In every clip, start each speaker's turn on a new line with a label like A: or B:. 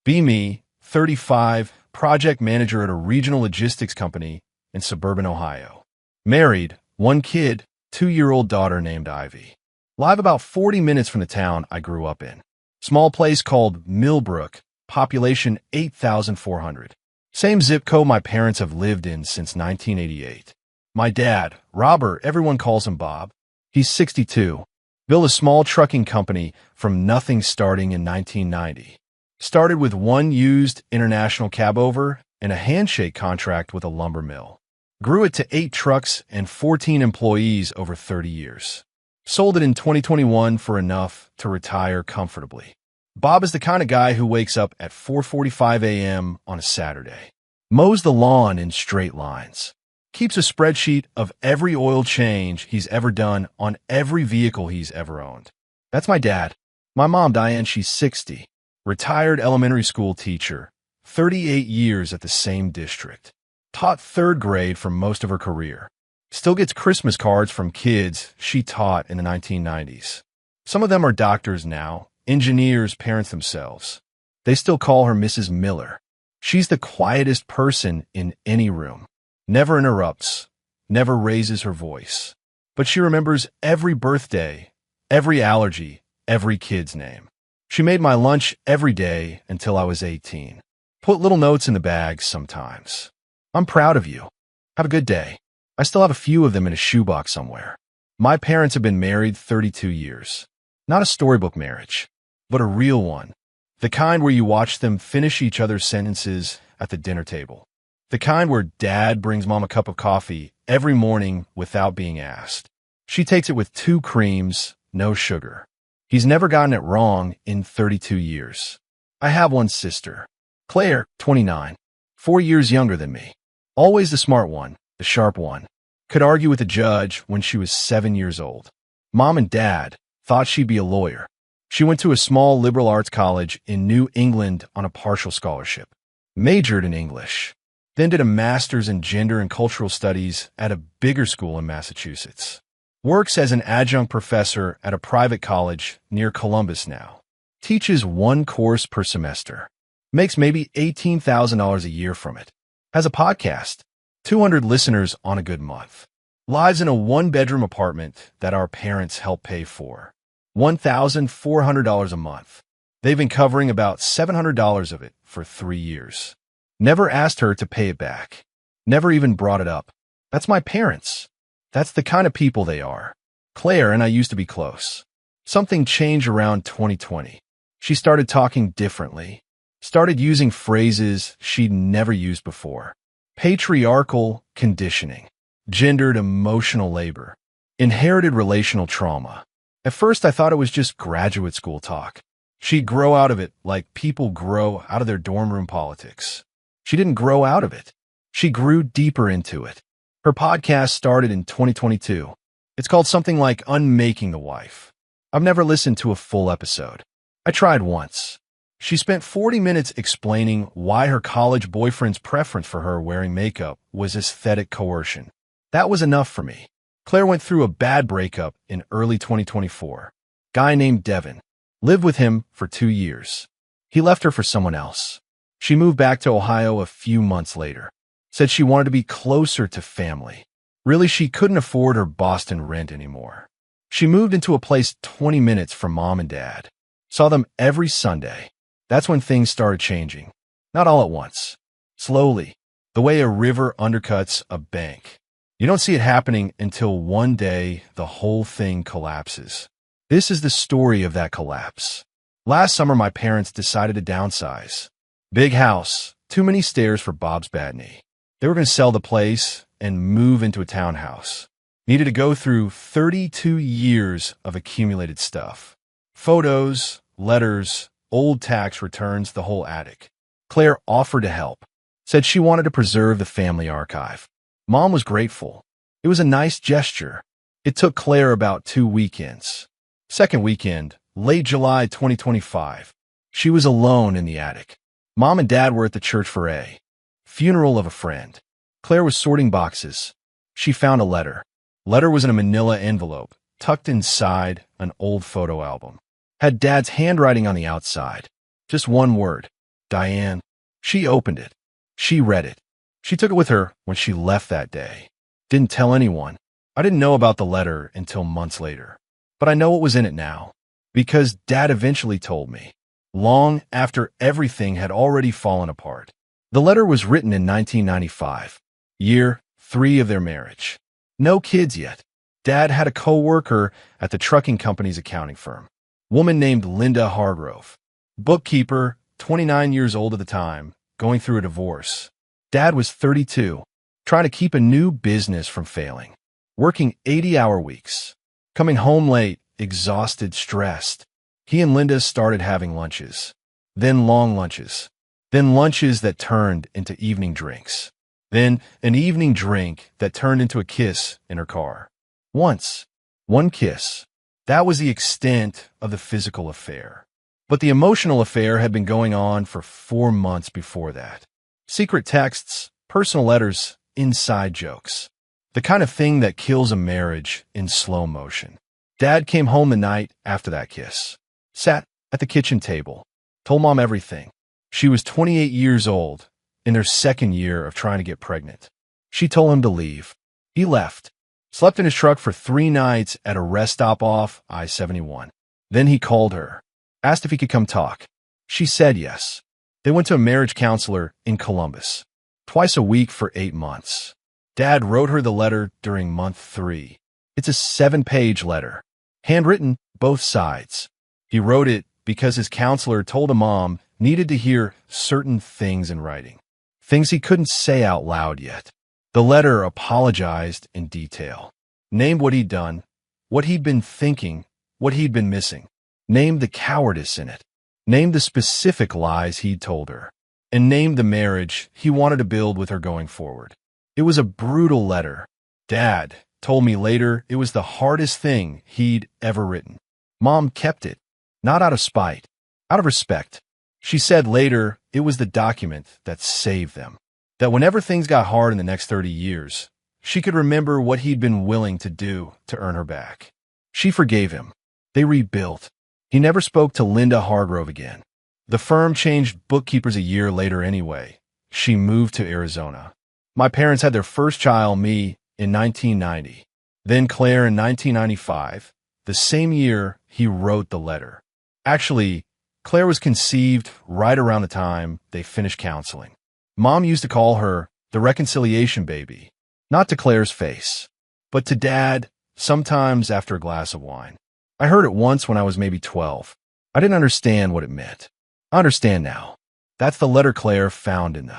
A: Be me, 35, project manager at a regional logistics company in suburban Ohio. Married, one kid, 2-year-old daughter named Ivy. Live about 40 minutes from the town I grew up in. Small place called Millbrook, population 8,400. Same zip code my parents have lived in since 1988. My dad, Robert, everyone calls him Bob. He's 62. Built a small trucking company from nothing starting in 1990. Started with one used international cab over and a handshake contract with a lumber mill. Grew it to 8 trucks and 14 employees over 30 years. Sold it in 2021 for enough to retire comfortably. Bob is the kind of guy who wakes up at 4:45 a.m. on a Saturday. Mows the lawn in straight lines. Keeps a spreadsheet of every oil change he's ever done on every vehicle he's ever owned. That's my dad. My mom, Diane, she's 60. Retired elementary school teacher. 38 years at the same district. Taught 3rd grade for most of her career. Still gets Christmas cards from kids she taught in the 1990s. Some of them are doctors now, engineers, parents themselves. They still call her Mrs. Miller. She's the quietest person in any room. Never interrupts, never raises her voice. But she remembers every birthday, every allergy, every kid's name. She made my lunch every day until I was 18. Put little notes in the bag sometimes. I'm proud of you. Have a good day. I still have a few of them in a shoebox somewhere. My parents have been married 32 years. Not a storybook marriage, but a real one. The kind where you watch them finish each other's sentences at the dinner table. The kind where dad brings mom a cup of coffee every morning without being asked. She takes it with 2 creams, no sugar. He's never gotten it wrong in 32 years. I have one sister, Claire, 29, 4 years younger than me. Always the smart one, the sharp one. Could argue with a judge when she was 7 years old. Mom and dad thought she'd be a lawyer. She went to a small liberal arts college in New England on a partial scholarship. Majored in English. Then did a master's in gender and cultural studies at a bigger school in Massachusetts. Works as an adjunct professor at a private college near Columbus now. Teaches 1 course per semester. Makes maybe $18,000 a year from it. Has a podcast. 200 listeners on a good month. Lives in a 1-bedroom apartment that our parents helped pay for. $1,400 a month. They've been covering about $700 of it for 3 years. Never asked her to pay it back. Never even brought it up. That's my parents. That's the kind of people they are. Claire and I used to be close. Something changed around 2020. She started talking differently. Started using phrases she'd never used before. Patriarchal conditioning. Gendered emotional labor. Inherited relational trauma. At first, I thought it was just graduate school talk. She'd grow out of it like people grow out of their dorm room politics. She didn't grow out of it. She grew deeper into it. Her podcast started in 2022. It's called something like Unmaking the Wife. I've never listened to a full episode. I tried once. She spent 40 minutes explaining why her college boyfriend's preference for her wearing makeup was aesthetic coercion. That was enough for me. Claire went through a bad breakup in early 2024. Guy named Devin. Lived with him for 2 years. He left her for someone else. She moved back to Ohio a few months later. Said she wanted to be closer to family. Really, she couldn't afford her Boston rent anymore. She moved into a place 20 minutes from mom and dad. Saw them every Sunday. That's when things started changing. Not all at once. Slowly, the way a river undercuts a bank. You don't see it happening until one day the whole thing collapses. This is the story of that collapse. Last summer, my parents decided to downsize. Big house, too many stairs for Bob's bad knee. They were going to sell the place and move into a townhouse. Needed to go through 32 years of accumulated stuff. Photos, letters, old tax returns, the whole attic. Claire offered to help. Said she wanted to preserve the family archive. Mom was grateful. It was a nice gesture. It took Claire about 2 weekends. Second weekend, late July 2025. She was alone in the attic. Mom and dad were at the church for a funeral of a friend. Claire was sorting boxes. She found a letter. Letter was in a manila envelope, tucked inside an old photo album. Had dad's handwriting on the outside. Just one word. Diane. She opened it. She read it. She took it with her when she left that day. Didn't tell anyone. I didn't know about the letter until months later. But I know what was in it now. Because Dad eventually told me. Long after everything had already fallen apart. The letter was written in 1995. Year 3 of their marriage. No kids yet. Dad had a co-worker at the trucking company's accounting firm. Woman named Linda Hargrove. Bookkeeper, 29 years old at the time, going through a divorce. Dad was 32, trying to keep a new business from failing. Working 80-hour weeks. Coming home late, exhausted, stressed. He and Linda started having lunches. Then long lunches. Then lunches that turned into evening drinks. Then an evening drink that turned into a kiss in her car. Once. One kiss. That was the extent of the physical affair. But the emotional affair had been going on for 4 months before that. Secret texts, personal letters, inside jokes. The kind of thing that kills a marriage in slow motion. Dad came home the night after that kiss. Sat at the kitchen table. Told Mom everything. She was 28 years old, in their second year of trying to get pregnant. She told him to leave. He left. Slept in his truck for 3 nights at a rest stop off I-71. Then he called her. Asked if he could come talk. She said yes. They went to a marriage counselor in Columbus. Twice a week for 8 months. Dad wrote her the letter during month 3. It's a 7-page letter. Handwritten, both sides. He wrote it because his counselor told him Mom needed to hear certain things in writing. Things he couldn't say out loud yet. The letter apologized in detail. Named what he'd done, what he'd been thinking, what he'd been missing. Named the cowardice in it. Named the specific lies he'd told her. And named the marriage he wanted to build with her going forward. It was a brutal letter. Dad told me later it was the hardest thing he'd ever written. Mom kept it. Not out of spite. Out of respect. She said later it was the document that saved them. That whenever things got hard in the next 30 years, she could remember what he'd been willing to do to earn her back. She forgave him. They rebuilt. He never spoke to Linda Hargrove again. The firm changed bookkeepers a year later anyway. She moved to Arizona. My parents had their first child, me, in 1990. Then Claire in 1995, the same year he wrote the letter. Actually, Claire was conceived right around the time they finished counseling. Mom used to call her the reconciliation baby, not to Claire's face, but to Dad, sometimes after a glass of wine. I heard it once when I was maybe 12. I didn't understand what it meant. I understand now. That's the letter Claire found in the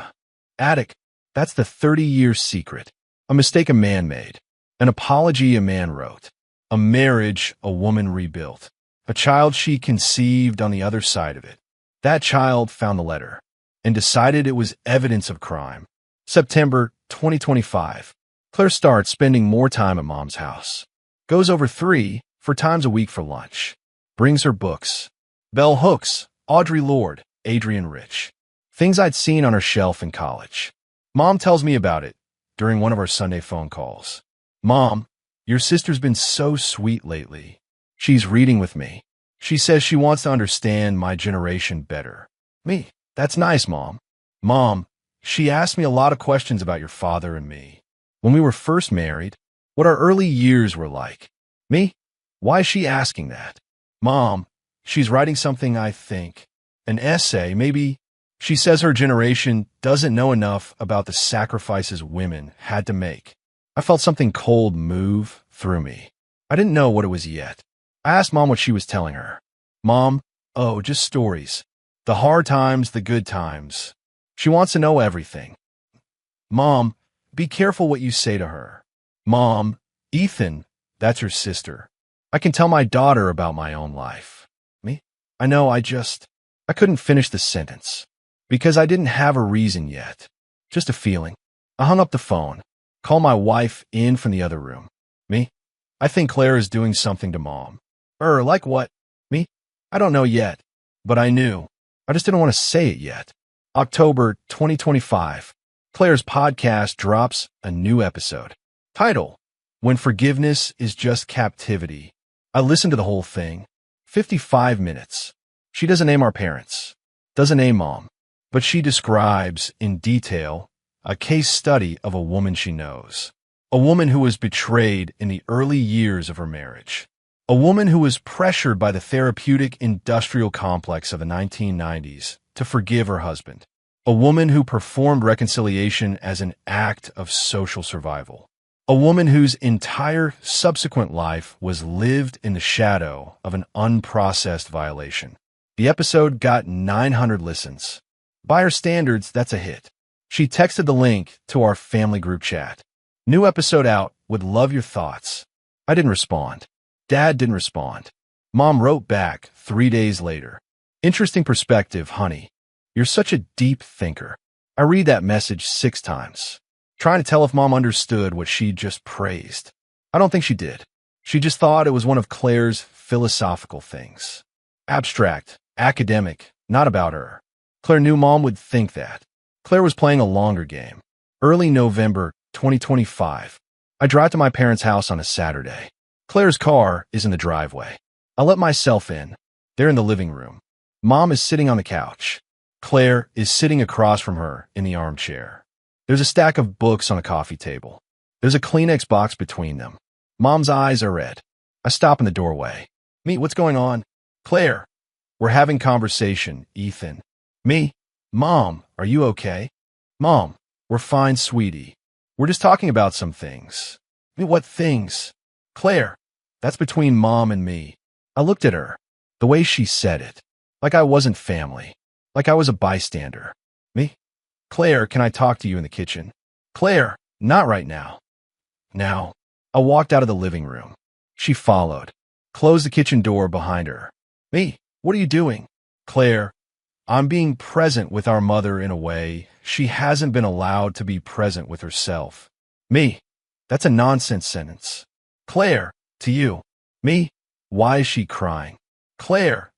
A: attic. That's the 30-year secret. A mistake a man made. An apology a man wrote. A marriage a woman rebuilt. A child she conceived on the other side of it. That child found the letter and decided it was evidence of crime. September 2025. Claire starts spending more time at Mom's house. Goes over 3-4 times a week for lunch. Brings her books. Bell Hooks, Audre Lorde, Adrienne Rich. Things I'd seen on her shelf in college. Mom tells me about it during one of our Sunday phone calls. Mom, your sister's been so sweet lately. She's reading with me. She says she wants to understand my generation better. Me. That's nice, Mom. Mom, she asked me a lot of questions about your father and me. When we were first married, what our early years were like. Me? Why is she asking that? Mom, she's writing something, I think. An essay, maybe. She says her generation doesn't know enough about the sacrifices women had to make. I felt something cold move through me. I didn't know what it was yet. I asked Mom what she was telling her. Mom, oh, just stories. The hard times, the good times. She wants to know everything. Mom, be careful what you say to her. Mom, Ethan, that's her sister. I can tell my daughter about my own life. Me? I know, I couldn't finish the sentence. Because I didn't have a reason yet. Just a feeling. I hung up the phone. Called my wife in from the other room. Me? I think Claire is doing something to Mom. Like what? Me? I don't know yet. But I knew. I just didn't want to say it yet. October 2025. Claire's podcast drops a new episode. Title: When Forgiveness is Just Captivity. I listened to the whole thing. 55 minutes. She doesn't name our parents. Doesn't name Mom. but she describes, in detail, a case study of a woman she knows. A woman who was betrayed in the early years of her marriage. A woman who was pressured by the therapeutic industrial complex of the 1990s to forgive her husband. A woman who performed reconciliation as an act of social survival. A woman whose entire subsequent life was lived in the shadow of an unprocessed violation. The episode got 900 listens. By her standards, that's a hit. She texted the link to our family group chat. New episode out, would love your thoughts. I didn't respond. Dad didn't respond. Mom wrote back 3 days later. Interesting perspective, honey. You're such a deep thinker. I read that message 6 times. Trying to tell if Mom understood what she just praised. I don't think she did. She just thought it was one of Claire's philosophical things. Abstract, academic, not about her. Claire knew Mom would think that. Claire was playing a longer game. Early November 2025. I drive to my parents' house on a Saturday. Claire's car is in the driveway. I let myself in. They're in the living room. Mom is sitting on the couch. Claire is sitting across from her in the armchair. There's a stack of books on a coffee table. There's a Kleenex box between them. Mom's eyes are red. I stop in the doorway. Me, what's going on? Claire. We're having conversation, Ethan. Me. Mom, are you okay? Mom, we're fine, sweetie. We're just talking about some things. Me, what things? Claire, that's between Mom and me. I looked at her, the way she said it, like I wasn't family, like I was a bystander. Me? Claire, can I talk to you in the kitchen? Claire, not right now. Now. I walked out of the living room. She followed, closed the kitchen door behind her. Me, what are you doing? Claire, I'm being present with our mother in a way she hasn't been allowed to be present with herself. Me, that's a nonsense sentence. Claire, to you. Me, why is she crying? Claire,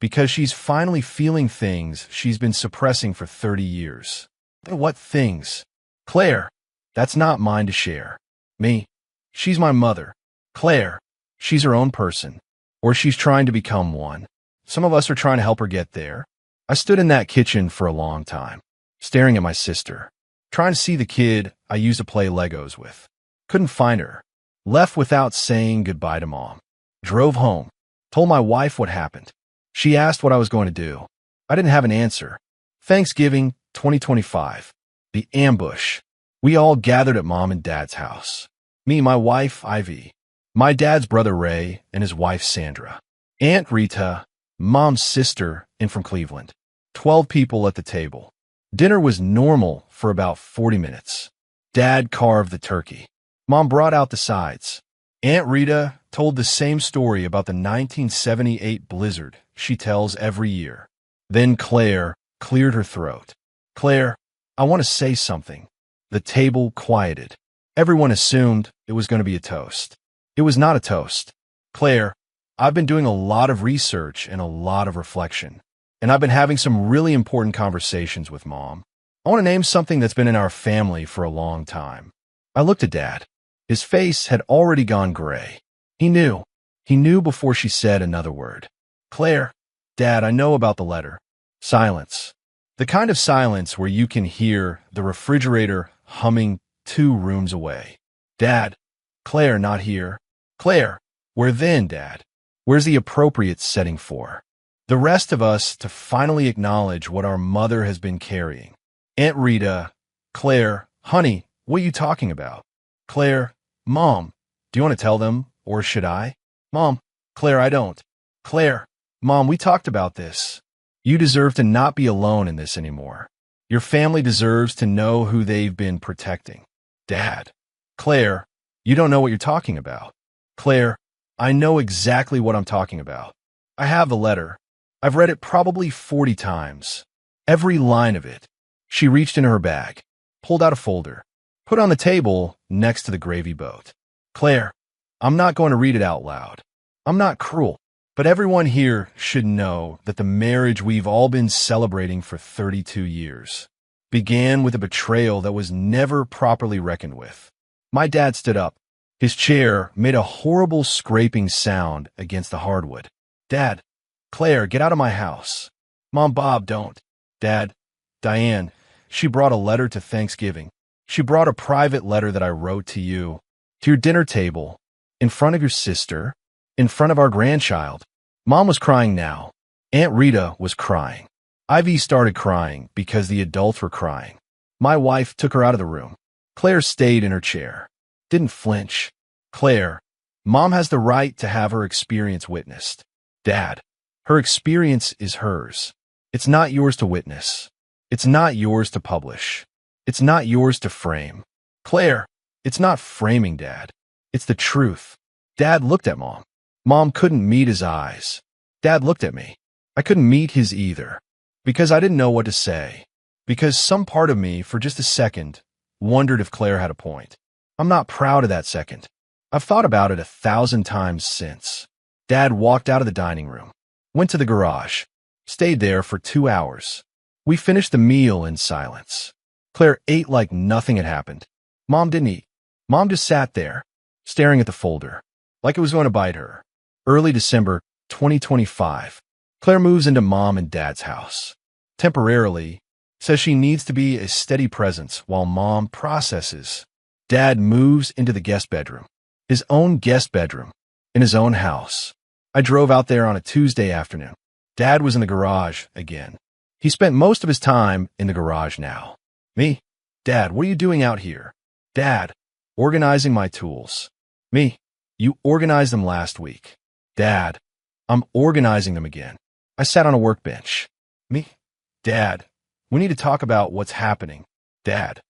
A: because she's finally feeling things she's been suppressing for 30 years. What things? Claire, that's not mine to share. Me, she's my mother. Claire, she's her own person. Or she's trying to become one. Some of us are trying to help her get there. I stood in that kitchen for a long time, staring at my sister, trying to see the kid I used to play Legos with. Couldn't find her. Left without saying goodbye to Mom. Drove home. Told my wife what happened. She asked what I was going to do. I didn't have an answer. Thanksgiving 2025. The ambush. We all gathered at Mom and Dad's house. Me, my wife, Ivy. My dad's brother, Ray, and his wife, Sandra. Aunt Rita, Mom's sister, in from Cleveland. 12 people at the table. Dinner was normal for about 40 minutes. Dad carved the turkey. Mom brought out the sides. Aunt Rita told the same story about the 1978 blizzard she tells every year. Then Claire cleared her throat. Claire, I want to say something. The table quieted. Everyone assumed it was going to be a toast. It was not a toast. Claire, I've been doing a lot of research and a lot of reflection, and I've been having some really important conversations with Mom. I want to name something that's been in our family for a long time. I looked at Dad. His face had already gone gray. He knew. He knew before she said another word. Claire, Dad, I know about the letter. Silence. The kind of silence where you can hear the refrigerator humming 2 rooms away. Dad, Claire, not here. Claire, where then, Dad? Where's the appropriate setting for? The rest of us to finally acknowledge what our mother has been carrying. Aunt Rita, Claire, honey, what are you talking about? Claire, Mom, do you want to tell them, or should I? Mom, Claire, I don't. Claire, Mom, we talked about this. You deserve to not be alone in this anymore. Your family deserves to know who they've been protecting. Dad, Claire, you don't know what you're talking about. Claire, I know exactly what I'm talking about. I have the letter. I've read it probably 40 times. Every line of it. She reached into her bag, pulled out a folder, put on the table next to the gravy boat. Claire, I'm not going to read it out loud. I'm not cruel, but everyone here should know that the marriage we've all been celebrating for 32 years began with a betrayal that was never properly reckoned with. My dad stood up. His chair made a horrible scraping sound against the hardwood. Dad, Claire, get out of my house. Mom, Bob, don't. Dad, Diane, she brought a letter to Thanksgiving. She brought a private letter that I wrote to you, to your dinner table, in front of your sister, in front of our grandchild. Mom was crying now. Aunt Rita was crying. Ivy started crying because the adults were crying. My wife took her out of the room. Claire stayed in her chair. Didn't flinch. Claire, Mom has the right to have her experience witnessed. Dad, her experience is hers. It's not yours to witness. It's not yours to publish. It's not yours to frame. Claire, it's not framing, Dad. It's the truth. Dad looked at Mom. Mom couldn't meet his eyes. Dad looked at me. I couldn't meet his either. Because I didn't know what to say. Because some part of me, for just a second, wondered if Claire had a point. I'm not proud of that second. I've thought about it 1,000 times since. Dad walked out of the dining room, went to the garage, stayed there for 2 hours. We finished the meal in silence. Claire ate like nothing had happened. Mom didn't eat. Mom just sat there, staring at the folder, like it was going to bite her. Early December 2025. Claire moves into Mom and Dad's house. Temporarily, says she needs to be a steady presence while Mom processes. Dad moves into the guest bedroom, his own guest bedroom, in his own house. I drove out there on a Tuesday afternoon. Dad was in the garage again. He spent most of his time in the garage now. Me, Dad, what are you doing out here? Dad, organizing my tools. Me, you organized them last week. Dad, I'm organizing them again. I sat on a workbench. Me, Dad, we need to talk about what's happening. Dad,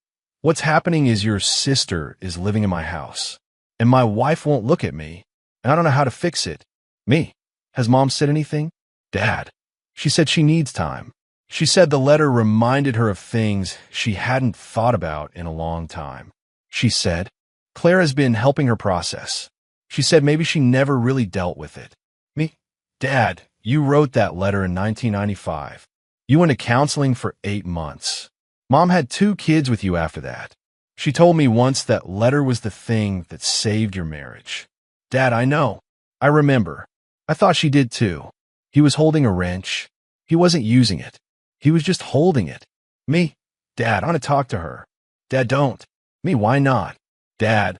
A: what's happening is your sister is living in my house, and my wife won't look at me, and I don't know how to fix it. Me, has Mom said anything? Dad, she said she needs time. She said the letter reminded her of things she hadn't thought about in a long time. She said, Claire has been helping her process. She said maybe she never really dealt with it. Me, Dad, you wrote that letter in 1995. You went to counseling for 8 months. Mom had 2 kids with you after that. She told me once that letter was the thing that saved your marriage. Dad, I know. I remember. I thought she did too. He was holding a wrench. He wasn't using it. He was just holding it. Me, Dad, I want to talk to her. Dad, don't. Me, why not? Dad,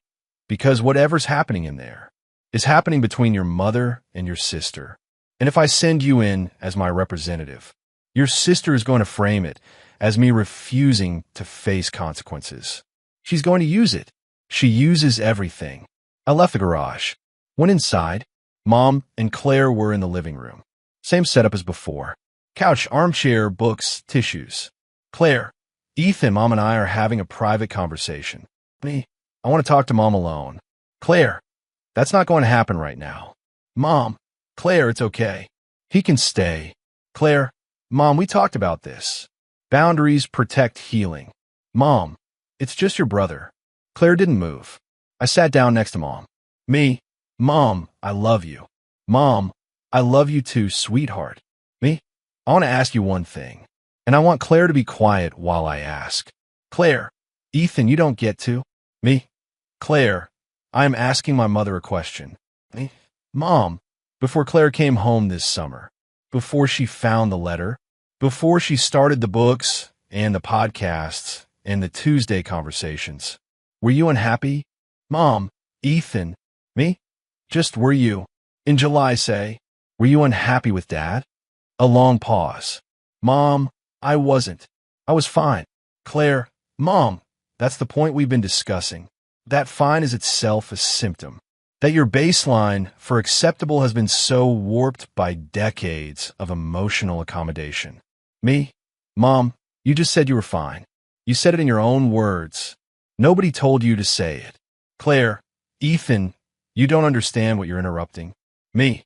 A: because whatever's happening in there is happening between your mother and your sister. And if I send you in as my representative, your sister is going to frame it as me refusing to face consequences. She's going to use it. She uses everything. I left the garage. Went inside. Mom and Claire were in the living room. Same setup as before. Couch, armchair, books, tissues. Claire, Ethan, Mom and I are having a private conversation. Me, I want to talk to Mom alone. Claire, that's not going to happen right now. Mom, Claire, it's okay. He can stay. Claire, Mom, we talked about this. Boundaries protect healing. Mom, it's just your brother. Claire didn't move. I sat down next to Mom. Me, Mom, I love you. Mom, I love you too, sweetheart. Me, I want to ask you one thing, and I want Claire to be quiet while I ask. Claire, Ethan, you don't get to. Me, Claire, I am asking my mother a question. Me, Mom, before Claire came home this summer, before she found the letter, before she started the books and the podcasts and the Tuesday conversations, were you unhappy? Mom, Ethan, me, just were you? In July, say, were you unhappy with Dad? A long pause. Mom, I wasn't. I was fine. Claire, Mom, that's the point we've been discussing. That fine is itself a symptom. That your baseline for acceptable has been so warped by decades of emotional accommodation. Me, Mom, you just said you were fine. You said it in your own words. Nobody told you to say it. Claire, Ethan, you don't understand what you're interrupting. Me,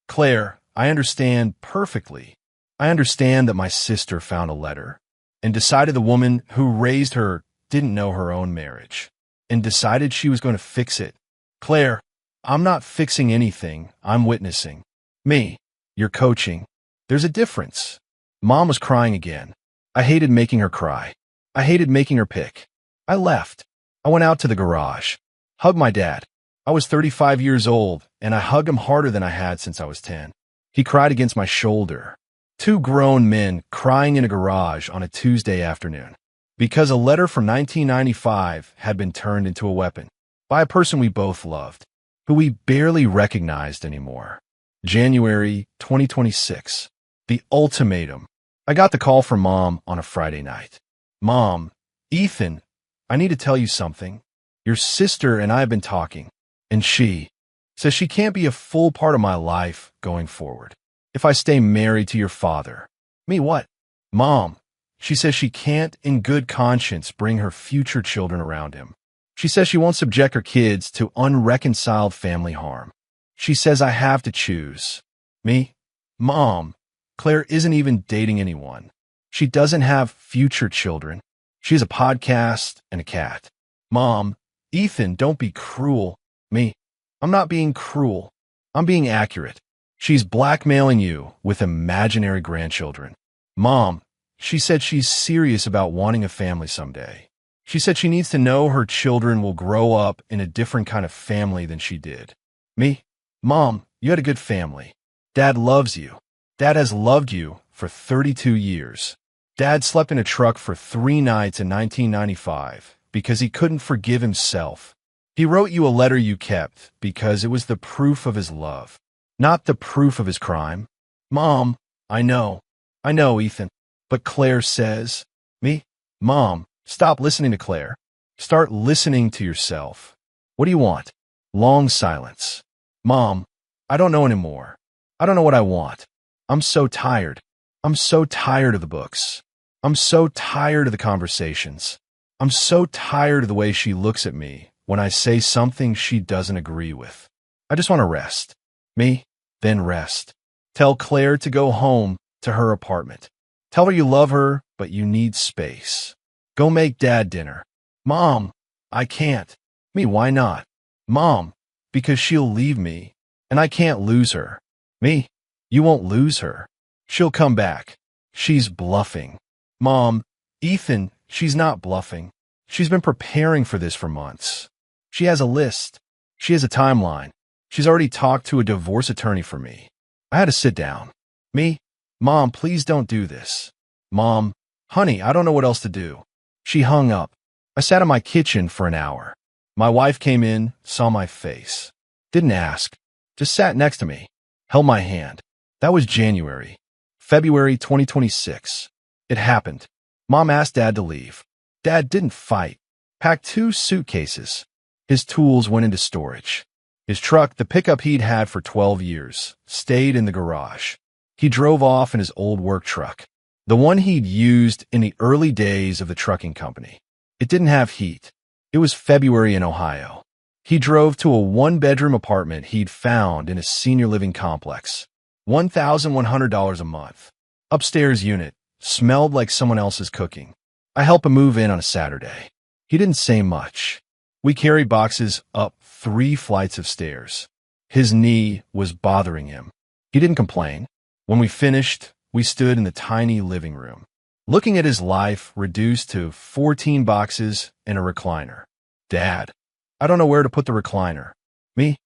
A: Claire, I understand perfectly. I understand that my sister found a letter and decided the woman who raised her didn't know her own marriage and decided she was going to fix it. Claire, I'm not fixing anything. I'm witnessing. Me, you're coaching. There's a difference. Mom was crying again. I hated making her cry. I hated making her pick. I left. I went out to the garage. Hugged my dad. I was 35 years old, and I hugged him harder than I had since I was 10. He cried against my shoulder. Two grown men crying in a garage on a Tuesday afternoon because a letter from 1995 had been turned into a weapon by a person we both loved, who we barely recognized anymore. January 2026. The ultimatum. I got the call from Mom on a Friday night. Mom, Ethan, I need to tell you something. Your sister and I have been talking, and she says she can't be a full part of my life going forward if I stay married to your father. Me what? Mom, she says she can't in good conscience bring her future children around him. She says she won't subject her kids to unreconciled family harm. She says I have to choose. Me? Mom, Claire isn't even dating anyone. She doesn't have future children. She has a podcast and a cat. Mom, Ethan, don't be cruel. Me? I'm not being cruel. I'm being accurate. She's blackmailing you with imaginary grandchildren. Mom, she said she's serious about wanting a family someday. She said she needs to know her children will grow up in a different kind of family than she did. Me? Mom, you had a good family. Dad loves you. Dad has loved you for 32 years. Dad slept in a truck for 3 nights in 1995 because he couldn't forgive himself. He wrote you a letter you kept because it was the proof of his love, not the proof of his crime. Mom, I know, Ethan. But Claire says, me? Mom, stop listening to Claire. Start listening to yourself. What do you want? Long silence. Mom, I don't know anymore. I don't know what I want. I'm so tired. I'm so tired of the books. I'm so tired of the conversations. I'm so tired of the way she looks at me when I say something she doesn't agree with. I just want to rest. Me? Then rest. Tell Claire to go home to her apartment. Tell her you love her, but you need space. Go make Dad dinner. Mom, I can't. Me, why not? Mom, because she'll leave me, and I can't lose her. Me, you won't lose her. She'll come back. She's bluffing. Mom, Ethan, she's not bluffing. She's been preparing for this for months. She has a list. She has a timeline. She's already talked to a divorce attorney for me. I had to sit down. Me, Mom, please don't do this. Mom, honey, I don't know what else to do. She hung up. I sat in my kitchen for an hour. My wife came in, saw my face. Didn't ask. Just sat next to me. Held my hand. That was January. February 2026. It happened. Mom asked Dad to leave. Dad didn't fight. Packed 2 suitcases. His tools went into storage. His truck, the pickup he'd had for 12 years, stayed in the garage. He drove off in his old work truck, the one he'd used in the early days of the trucking company. It didn't have heat. It was February in Ohio. He drove to a 1-bedroom apartment he'd found in a senior living complex. $1,100 a month. Upstairs unit. Smelled like someone else's cooking. I helped him move in on a Saturday. He didn't say much. We carried boxes up 3 flights of stairs. His knee was bothering him. He didn't complain. When we finished, we stood in the tiny living room, looking at his life reduced to 14 boxes and a recliner. Dad, I don't know where to put the recliner. Me?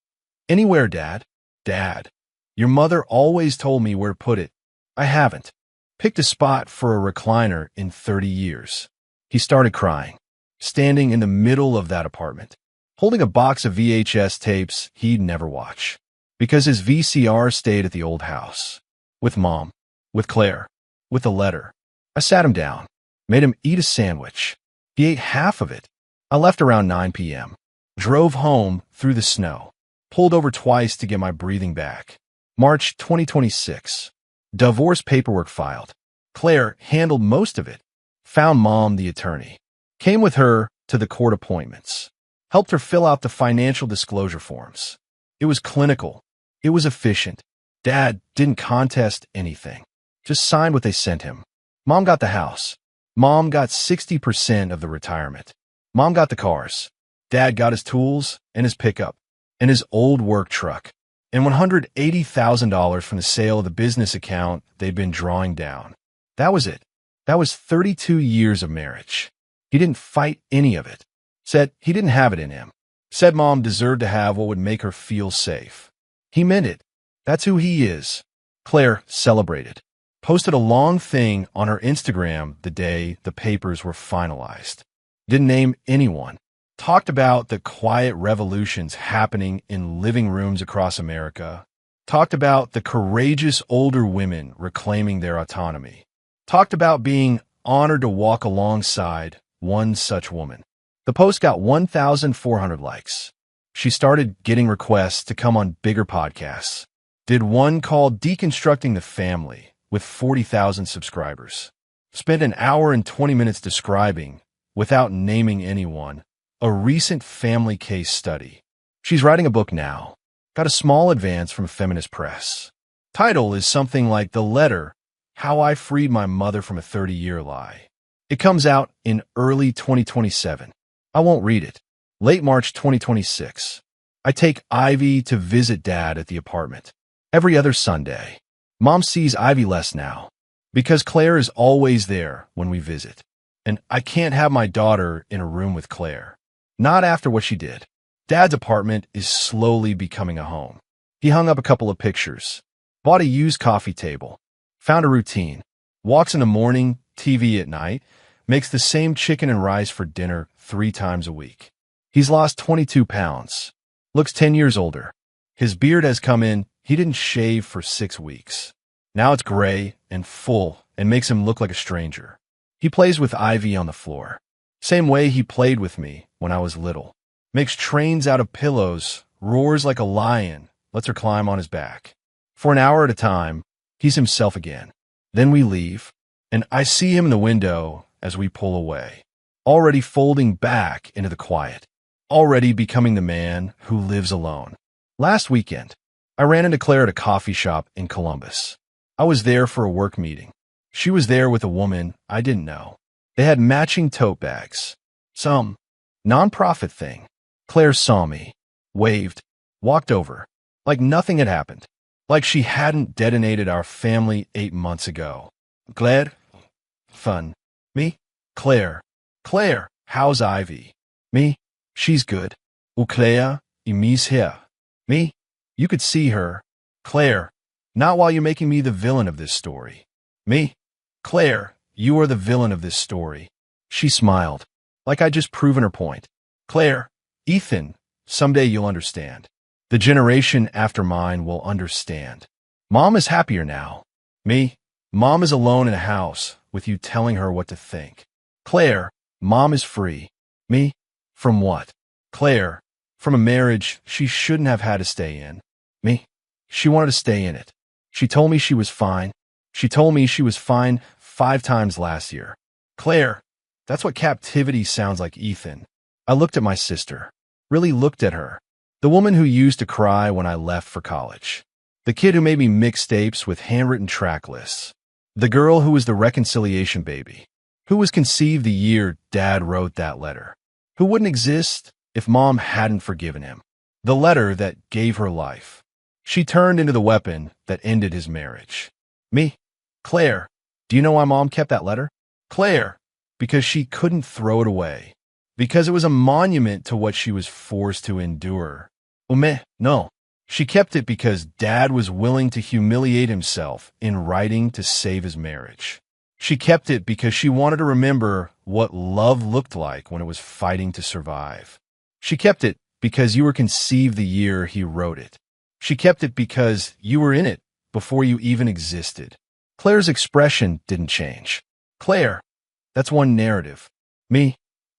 A: Anywhere, Dad. Dad, your mother always told me where to put it. I haven't picked a spot for a recliner in 30 years. He started crying, standing in the middle of that apartment, holding a box of VHS tapes he'd never watch, because his VCR stayed at the old house. With Mom, with Claire, with a letter. I sat him down, made him eat a sandwich. He ate half of it. I left around 9 p.m., drove home through the snow, pulled over twice to get my breathing back. March 2026. Divorce paperwork filed. Claire handled most of it. Found Mom the attorney. Came with her to the court appointments. Helped her fill out the financial disclosure forms. It was clinical. It was efficient. Dad didn't contest anything. Just signed what they sent him. Mom got the house. Mom got 60% of the retirement. Mom got the cars. Dad got his tools and his pickup and his old work truck and $180,000 from the sale of the business account they'd been drawing down. That was it. That was 32 years of marriage. He didn't fight any of it. Said he didn't have it in him. Said Mom deserved to have what would make her feel safe. He meant it. That's who he is. Claire celebrated. Posted a long thing on her Instagram the day the papers were finalized. Didn't name anyone. Talked about the quiet revolutions happening in living rooms across America. Talked about the courageous older women reclaiming their autonomy. Talked about being honored to walk alongside one such woman. The post got 1,400 likes. She started getting requests to come on bigger podcasts. Did one called Deconstructing the Family with 40,000 subscribers. Spent an hour and 20 minutes describing, without naming anyone, a recent family case study. She's writing a book now. Got a small advance from Feminist Press. Title is something like The Letter, How I Freed My Mother from a 30-Year Lie. It comes out in early 2027. I won't read it. Late March 2026. I take Ivy to visit Dad at the apartment. Every other Sunday. Mom sees Ivy less now, because Claire is always there when we visit. And I can't have my daughter in a room with Claire. Not after what she did. Dad's apartment is slowly becoming a home. He hung up a couple of pictures. Bought a used coffee table. Found a routine. Walks in the morning, TV at night. Makes the same chicken and rice for dinner 3 times a week. He's lost 22 pounds. Looks 10 years older. His beard has come in. He didn't shave for 6 weeks. Now it's gray and full and makes him look like a stranger. He plays with Ivy on the floor. Same way he played with me when I was little. Makes trains out of pillows, roars like a lion, lets her climb on his back. For an hour at a time, he's himself again. Then we leave, and I see him in the window as we pull away. Already folding back into the quiet. Already becoming the man who lives alone. Last weekend, I ran into Claire at a coffee shop in Columbus. I was there for a work meeting. She was there with a woman I didn't know. They had matching tote bags. Some nonprofit thing. Claire saw me, waved, walked over, like nothing had happened. Like she hadn't detonated our family 8 months ago. Glad? Fun. Me? Claire. Claire, how's Ivy? Me? She's good. Claire, Emi's here. Me? You could see her. Claire, not while you're making me the villain of this story. Me? Claire, you are the villain of this story. She smiled, like I'd just proven her point. Claire, Ethan, someday you'll understand. The generation after mine will understand. Mom is happier now. Me? Mom is alone in a house with you telling her what to think. Claire, Mom is free. Me? From what? Claire, from a marriage she shouldn't have had to stay in. Me? She wanted to stay in it. She told me she was fine. She told me she was fine 5 times last year. Claire, that's what captivity sounds like, Ethan. I looked at my sister. Really looked at her. The woman who used to cry when I left for college. The kid who made me mixtapes with handwritten track lists. The girl who was the reconciliation baby. Who was conceived the year Dad wrote that letter. Who wouldn't exist if Mom hadn't forgiven him. The letter that gave her life. She turned into the weapon that ended his marriage. Me? Claire, do you know why Mom kept that letter? Claire, because she couldn't throw it away. Because it was a monument to what she was forced to endure. No. She kept it because Dad was willing to humiliate himself in writing to save his marriage. She kept it because she wanted to remember what love looked like when it was fighting to survive. She kept it because you were conceived the year he wrote it. She kept it because you were in it before you even existed. Claire's expression didn't change. Claire, that's one narrative. Me,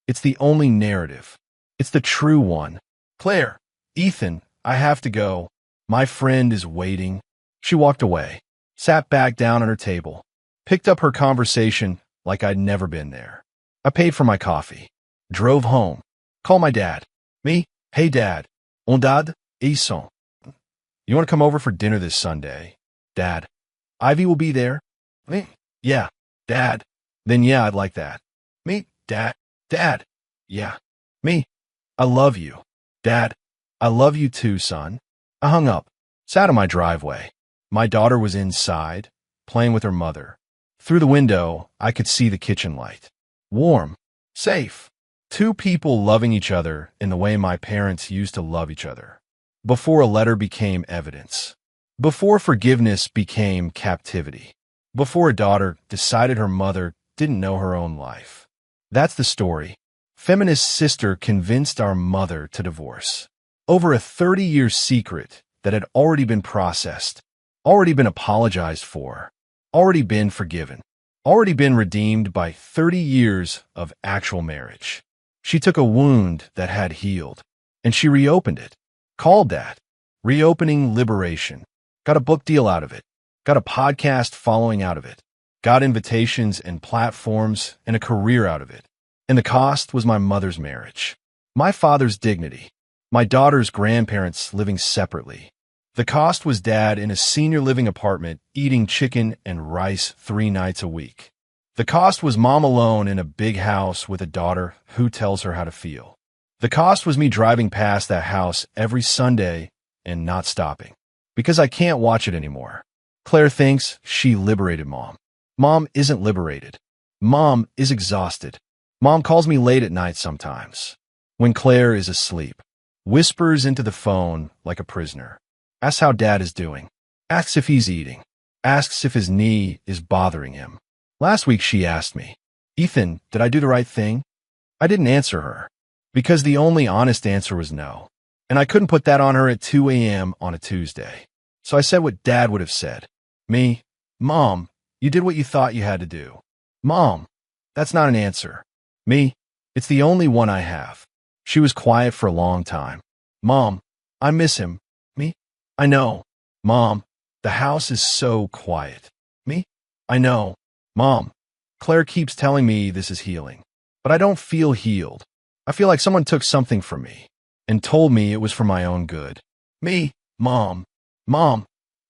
A: it's the only narrative. It's the true one. Claire, Ethan, I have to go. My friend is waiting. She walked away, sat back down at her table, picked up her conversation like I'd never been there. I paid for my coffee, drove home, called my dad. Me, hey Dad, on dad, ils sont. You want to come over for dinner this Sunday? Dad, Ivy will be there. Me, yeah. Dad, then yeah, I'd like that. Me, Dad, yeah. Me, I love you. Dad, I love you too, son. I hung up, sat in my driveway. My daughter was inside, playing with her mother. Through the window, I could see the kitchen light. Warm, safe. 2 people loving each other in the way my parents used to love each other. Before a letter became evidence. Before forgiveness became captivity. before a daughter decided her mother didn't know her own life. That's the story. Feminist sister convinced our mother to divorce. Over a 30-year secret that had already been processed, already been apologized for, already been forgiven, already been redeemed by 30 years of actual marriage. She took a wound that had healed, and she reopened it. Called that reopening liberation. Got a book deal out of it. Got a podcast following out of it. Got invitations and platforms and a career out of it. And the cost was my mother's marriage, my father's dignity, my daughter's grandparents living separately. The cost was Dad in a senior living apartment eating chicken and rice 3 nights a week. The cost was Mom alone in a big house with a daughter who tells her how to feel. The cost was me driving past that house every Sunday and not stopping, because I can't watch it anymore. Claire thinks she liberated Mom. Mom isn't liberated. Mom is exhausted. Mom calls me late at night sometimes, when Claire is asleep, whispers into the phone like a prisoner, asks how Dad is doing, asks if he's eating, asks if his knee is bothering him. Last week she asked me, "Ethan, did I do the right thing?" I didn't answer her, because the only honest answer was no, and I couldn't put that on her at 2 a.m. on a Tuesday. So I said what Dad would have said. Me, "Mom, you did what you thought you had to do." Mom, that's not an answer. Me, it's the only one I have. She was quiet for a long time. Mom, I miss him. Me, I know. Mom, the house is so quiet. Me, I know. Mom, Claire keeps telling me this is healing, but I don't feel healed. I feel like someone took something from me and told me it was for my own good. Me, Mom,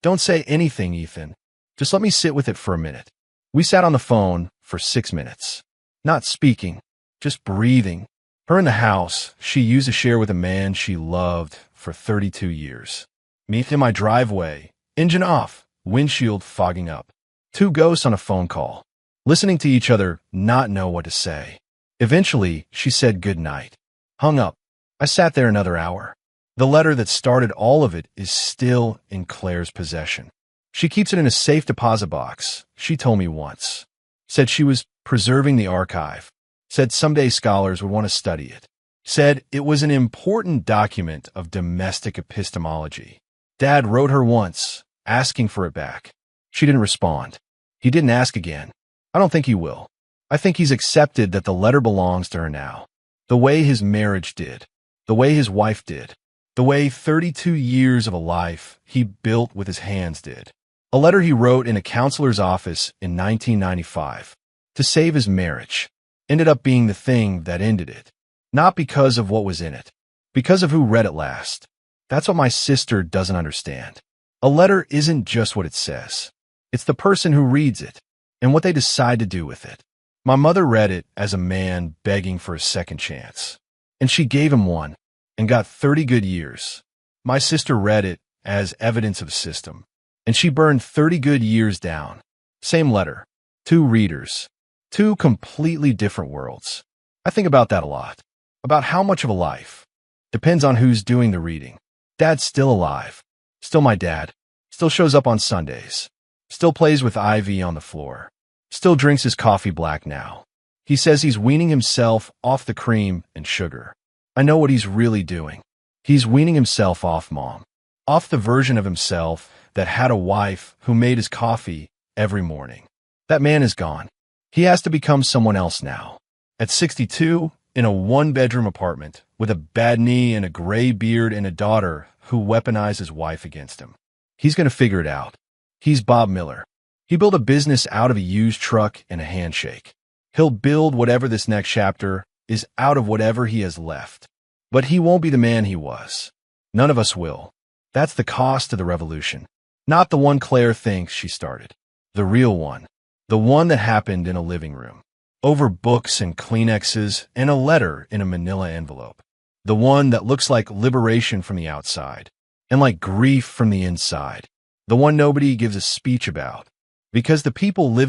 A: don't say anything, Ethan. Just let me sit with it for a minute. We sat on the phone for 6 minutes, not speaking, just breathing. Her in the house she used to share with a man she loved for 32 years. Me in my driveway, engine off, windshield fogging up. 2 ghosts on a phone call, listening to each other not know what to say. Eventually, she said good night. Hung up. I sat there another hour. The letter that started all of it is still in Claire's possession. She keeps it in a safe deposit box, she told me once. Said she was preserving the archive. Said someday scholars would want to study it. Said it was an important document of domestic epistemology. Dad wrote her once, asking for it back. She didn't respond. He didn't ask again. I don't think he will. I think he's accepted that the letter belongs to her now. The way his marriage did. The way his wife did. The way 32 years of a life he built with his hands did. A letter he wrote in a counselor's office in 1995 to save his marriage ended up being the thing that ended it. Not because of what was in it, because of who read it last. That's what my sister doesn't understand. A letter isn't just what it says. It's the person who reads it and what they decide to do with it. My mother read it as a man begging for a second chance, and she gave him one and got 30 good years. My sister read it as evidence of system, and she burned 30 good years down. Same letter, 2 readers, 2 completely different worlds. I think about that a lot, about how much of a life depends on who's doing the reading. Dad's still alive, still my dad, still shows up on Sundays, still plays with Ivy on the floor, still drinks his coffee black now. He says he's weaning himself off the cream and sugar. I know what he's really doing. He's weaning himself off Mom, off the version of himself that had a wife who made his coffee every morning. That man is gone. He has to become someone else now. At 62, in a 1-bedroom apartment, with a bad knee and a gray beard and a daughter who weaponized his wife against him. He's going to figure it out. He's Bob Miller. He built a business out of a used truck and a handshake. He'll build whatever this next chapter is out of whatever he has left. But he won't be the man he was. None of us will. That's the cost of the revolution. Not the one Claire thinks she started. The real one. The one that happened in a living room. Over books and Kleenexes and a letter in a manila envelope. The one that looks like liberation from the outside and like grief from the inside. The one nobody gives a speech about. Because the people living